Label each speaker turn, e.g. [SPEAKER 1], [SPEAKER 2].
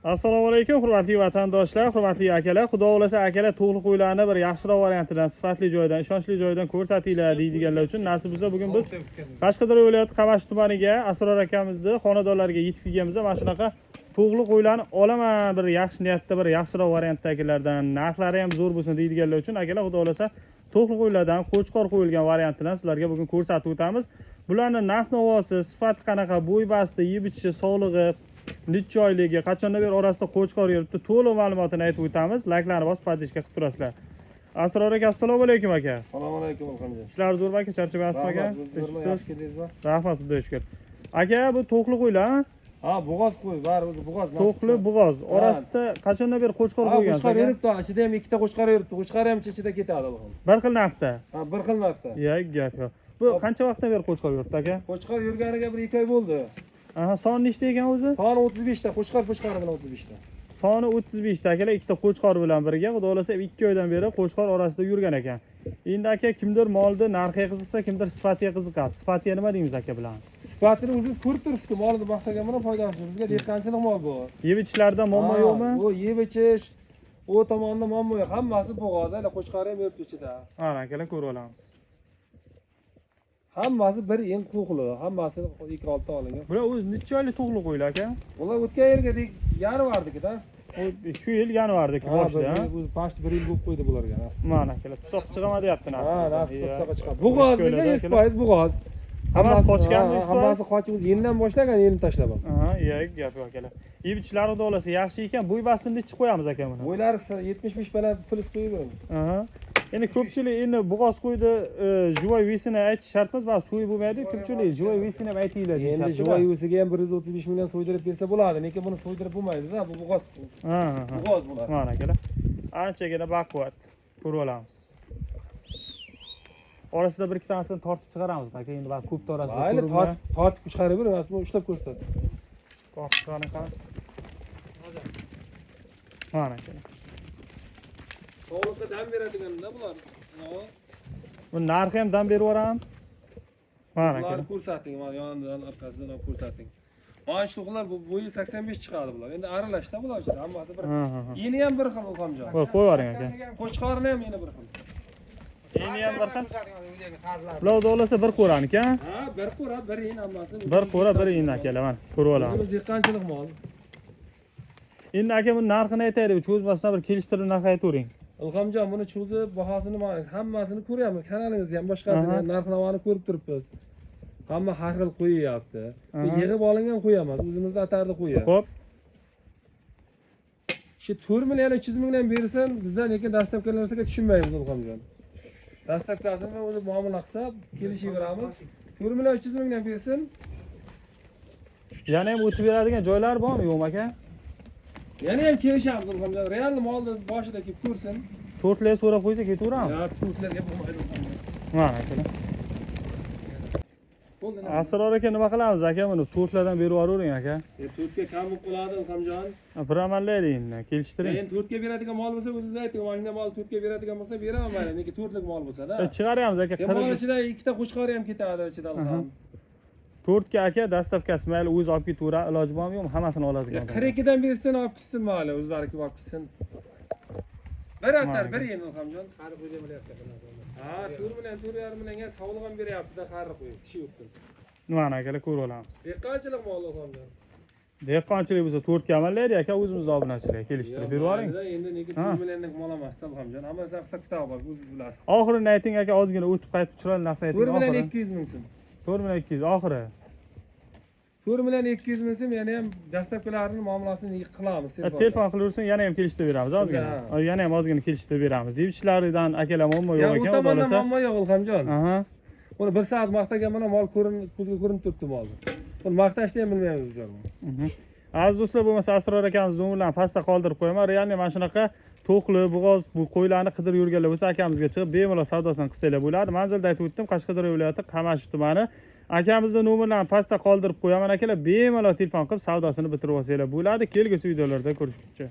[SPEAKER 1] Assalomu alaykum, hurmatli vatandoshlar, hurmatli akalar. Xudo xolasa akalar to'g'ri qo'ylarni bir yaxshiroq variantidan, sifatli joydan, ishonchli joydan ko'rsatinglar deydiganlar uchun nasib bo'lsa bugun biz Qashqadaryo viloyati Qamash tumaniga Asror akamizni xonadonlariga yetib kelganmiz. Mana shunaqa to'g'ri qo'ylarni olaman, bir yaxshi niyatda, bir yaxshiroq variantdagilardan, narxlari ham zo'r bo'lsin deydiganlar uchun akalar xudo xolasa to'g'ri qo'ylardan qo'chqor qo'yilgan variantidan sizlarga bugun ko'rsatib o'tamiz. Bularning narx-navosi, sifati qanaqa, bo'y basti, yeb ichishi, sog'lig'i, necha oyligi, qachondan beri orasida qo'chqor yuribdi, to'liq ma'lumotini aytib o'tamiz. Layklarni bosib podpishka qilib turasizlar. Asror aka, assalomu alaykum aka.
[SPEAKER 2] Assalomu alaykum alhamdulillah.
[SPEAKER 1] Ishlar zo'rmi aka, charchamayapsizmi aka? Rahmat, xudo shukr. Aka, bu to'qli qo'ylar,
[SPEAKER 2] ha, bo'g'oz qo'y, bari o'zi bo'g'oz.
[SPEAKER 1] to'qli bo'g'oz. Orasida qachondan beri qo'chqor qo'ygansiz
[SPEAKER 2] aka?
[SPEAKER 1] aka?
[SPEAKER 2] Yuribdi, ichida ham ikkita qo'chqor yuribdi. Qo'chqor ham ichida ketadi bu.
[SPEAKER 1] Bir xil narxda.
[SPEAKER 2] Ha, bir xil narxda.
[SPEAKER 1] Gap yo'q. Bu qancha vaqtdan beri qo'chqor yuribdi aka?
[SPEAKER 2] Qo'chqor yurganiga 1-2 oy bo'ldi.
[SPEAKER 1] Aha, soni nechta ekan o'zi?
[SPEAKER 2] Soni 35 ta, qo'chqor bilan 35 ta.
[SPEAKER 1] Soni 35 ta akalar, ikkita qo'chqor bilan birga, xudo xolasa 2 oydan beri qo'chqor orasida yurgan ekan. Endi aka kimdir molni narxiga qiziqsa, kimdir sifatiga qiziqadi. Sifatiga nima deymiz aka bilan?
[SPEAKER 2] Sifatini o'zingiz ko'rib turibsiz-ku, molni baqtagan bilan foydalanish. Bizga dehqonchilik mol bu.
[SPEAKER 1] Yeb ichishlarida muammo yo'qmi?
[SPEAKER 2] Bu yeb ichish, u tomonda muammo yo'q. Hammasi bo'g'oz, hali qo'chqor ham yuribdi ichida.
[SPEAKER 1] Ha, akalar ko'rib olamiz.
[SPEAKER 2] Hammasi bir eng quqli, hammasi 2-6 ta olingan.
[SPEAKER 1] Bular o'zi necha oylik to'g'li qo'ylar aka?
[SPEAKER 2] Ular o'tgan yilga yanvardiki-da.
[SPEAKER 1] Shu yil yanvardagi boshida.
[SPEAKER 2] O'zi past 1 yil bo'lib qo'ydi bularga.
[SPEAKER 1] Mana akalar, tusoq chiqama deyapti nasib.
[SPEAKER 2] Ha, nasib tusoqqa chiqadi. Bo'g'ozga 100% bo'g'oz.
[SPEAKER 1] Hammasi qochganmi?
[SPEAKER 2] Hammasi qochib, o'zi yenidan boshlagan, yeni tashlab.
[SPEAKER 1] Ha, gap yo'q akalar. Yeb ichishlari xudo xolasa yaxshi ekan, bo'y bastini necha qo'yamiz aka buni?
[SPEAKER 2] Bo'ylari 75 baland plus qo'yib.
[SPEAKER 1] Aha. Endi ko'pchilik endi bo'g'oz qo'ydi, jivoy vesini aytish shart emas, ba'zi so'y bo'lmaydi. Ko'pchilik jivoy vesini ham aytinglar deyapti.
[SPEAKER 2] Endi jivoy vesiga ham 135 million so'ydirib bersa bo'ladi, lekin buni so'ydirib bo'lmaydi-da, bu bo'g'oz.
[SPEAKER 1] Ha.
[SPEAKER 2] Bo'g'oz bo'ladi.
[SPEAKER 1] Mana akalar. Anchagina baquvvat. Ko'rib olamiz. Orasida bir ikki tanesini tortib chiqaramiz aka. Endi bak ko'p orasida.
[SPEAKER 2] Mayli, tortib chiqarib ber, mana bu ushlab ko'rsat.
[SPEAKER 1] Tortib chiqaring qani. Mana akalar.
[SPEAKER 2] Sog'liqqa dam beradigan-da bular.
[SPEAKER 1] Bu narxi ham dam berib yuboram. Mana
[SPEAKER 2] Bularni
[SPEAKER 1] akalar.
[SPEAKER 2] ko'rsating, mana yonidan, orqasidan ham ko'rsating. Mana shu qizlar bu bo'yi 85 chiqadi bular. Endi aralashda bular ichida, hammasi bir. Yeni ham bir xil Ilhomjon.
[SPEAKER 1] Qo'yib yuboring aka.
[SPEAKER 2] Qo'chqorini ham yeni bir xil.
[SPEAKER 1] Endi ham bir xil. Bular o'lasa bir qo'raniki, ha?
[SPEAKER 2] Ha, bir qo'ra, bir yin hammasi.
[SPEAKER 1] Bir qo'ra, bir yin akalar, mana ko'rib olamiz.
[SPEAKER 2] Biz dehqonchilik mol.
[SPEAKER 1] Endi aka buni narxini aytaylik, cho'zmasdan bir kelishtirib narx aytavering.
[SPEAKER 2] Ilhomjon, buni cho'zib, bahosini mana hammasini ko'ryapmiz. Kanalimizda ham boshqasini narx-navoni ko'rib turibmiz. Hamma har xil qo'yyapti. Yig'ib olingan qo'y emas, o'zimizda atarda qo'yyapti.
[SPEAKER 1] Xo'p.
[SPEAKER 2] Shu 4 million 300 mingdan bersin, bizdan lekin dastlabkilarga tushunmaymiz Ilhomjon. Dastlabkasini o'zi muomala qilsa, kelishaveramiz. 4 million 300 mingdan bersin.
[SPEAKER 1] Yana ham o'tib beradigan joylar bormi, yo'qmi aka?
[SPEAKER 2] Yana ham kelishamiz Ilhomjon. Real molni boshida kelib ko'rsin.
[SPEAKER 1] To'rtlar so'rab qo'ysa ketaveramiz.
[SPEAKER 2] Ya, to'rtlarga bo'lmaydi.
[SPEAKER 1] Mana akalar. Asror aka nima qilamiz aka buni? To'rtlardan berib yuboravering aka.
[SPEAKER 2] To'rtga kam bo'lib qoladi Ilhomjon.
[SPEAKER 1] Bir amallaydi endi, kelishtiring.
[SPEAKER 2] Men to'rtga beradigan mol bo'lsa o'zingiz ayting, mana mol to'rtga beradigan bo'lsa beraman mayli, lekin to'rtlik mol bo'lsa-da.
[SPEAKER 1] Chiqaryapmiz aka.
[SPEAKER 2] Mol ichida ikkita qo'chqori ham ketadi ichidan ham.
[SPEAKER 1] To'rtga aka dastlabkasi mayli o'zi olib ketaveradi, iloji bormi yo'qmi? Hammasini oladigan.
[SPEAKER 2] 42 dan bersin, olib ketsin mayli, o'zlari kelib olib ketsin. Bir atar, bir yin Ilhomjon. Qari qo'yib bo'lyapti buni. Ha, 4 million, 4,5 millionga sog'liq ham beryapti-da, qari qo'yib, kishi yo'qdir.
[SPEAKER 1] Mana akalar ko'rib olamiz.
[SPEAKER 2] Dehqonchilik mol Ilhomjon.
[SPEAKER 1] Dehqonchilik bo'lsa 4ga amallaydi aka, o'zimizni obunachilar kelishtirib berib yuboring.
[SPEAKER 2] Endi nega 4 millionlik mol emas Ilhomjon, hammasi hisob kitob bor, o'zingiz bilasiz.
[SPEAKER 1] Oxirini ayting aka, ozgina o'tib qaytib chiroyli narx ayting.
[SPEAKER 2] 4 million 200 ming so'm.
[SPEAKER 1] 4 million 200 oxiri.
[SPEAKER 2] 4 million 200 ming so'm, yana ham dastlabkilarini muomalasini qilamiz.
[SPEAKER 1] Telefon qilaversin, yana ham kelishtirib beramiz ozgina. Yana ham ozgina kelishtirib beramiz. Yeb ichishlaridan akalar muammo yo'q ekan,
[SPEAKER 2] xudo xolasa. Muammo yo'q Ilhomjon.
[SPEAKER 1] Aha.
[SPEAKER 2] Uni 1 soat maqtagan mana mol ko'zga ko'rinib turibdi molni. Uni maqtashni ham bilmaymiz bizlar.
[SPEAKER 1] Aziz do'stlar, bo'lmasa Asror akamiz nomerlarini pastda qoldirib qo'yaman. Realni mana shunaqa to'qli, bo'g'oz bu qo'ylarni qidirib yurganlar bo'lsa akamizga chiqib bemalol savdosini qilsanglar bo'ladi. Manzilda aytib o'tdim, Qashqadaryo viloyati Qamash tumani. Akamizni nomerlarini pastda qoldirib qo'yaman akalar. Bemalol telefon qilib savdosini bitirib olsanglar bo'ladi. Kelgusi videolarda ko'rishguncha.